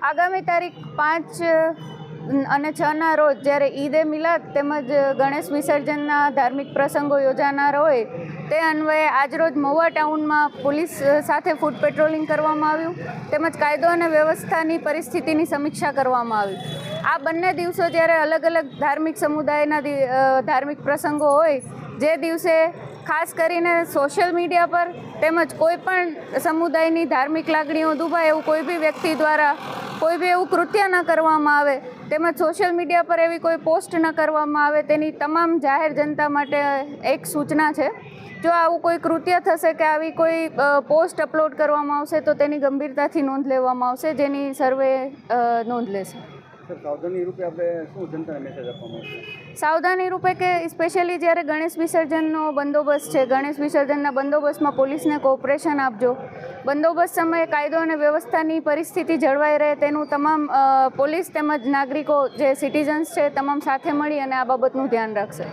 આગામી તારીખ 5 અને 6ના રોજ જ્યારે ઈદ એ મિલાદ તેમજ ગણેશ વિસર્જનના ધાર્મિક પ્રસંગો યોજાનાર હોય તે અન્વયે આજરોજ મહુવા ટાઉનમાં પોલીસ સાથે ફૂટ પેટ્રોલિંગ કરવામાં આવ્યું તેમજ કાયદો અને વ્યવસ્થાની પરિસ્થિતિની સમીક્ષા કરવામાં આવી. આ બંને દિવસો જ્યારે અલગ અલગ ધાર્મિક સમુદાયના ધાર્મિક પ્રસંગો હોય જે દિવસે ખાસ કરીને સોશિયલ મીડિયા પર તેમજ કોઈ પણ સમુદાયની ધાર્મિક લાગણીઓ દુભાય એવું કોઈ બી વ્યક્તિ દ્વારા કોઈ બી એવું કૃત્ય ન કરવામાં આવે તેમજ સોશિયલ મીડિયા પર એવી કોઈ પોસ્ટ ન કરવામાં આવે તેની તમામ જાહેર જનતા માટે એક સૂચના છે. જો આવું કોઈ કૃત્ય થશે કે આવી કોઈ પોસ્ટ અપલોડ કરવામાં આવશે તો તેની ગંભીરતાથી નોંધ લેવામાં આવશે, જેની સર્વે નોંધ લેશે. સાવધાની રૂપે આપણે શું જનતાને મેસેજ આપવામાં આવશે? સાવધાની રૂપે કે સ્પેશિયલી જ્યારે ગણેશ વિસર્જનનો બંદોબસ્ત છે, ગણેશ વિસર્જનના બંદોબસ્તમાં પોલીસને કોઓપરેશન આપજો. બંદોબસ્ત સમયે કાયદો અને વ્યવસ્થાની પરિસ્થિતિ જળવાઈ રહે તેનું તમામ પોલીસ તેમજ નાગરિકો જે સિટીઝન્સ છે તમામ સાથે મળી અને આ બાબતનું ધ્યાન રાખશે.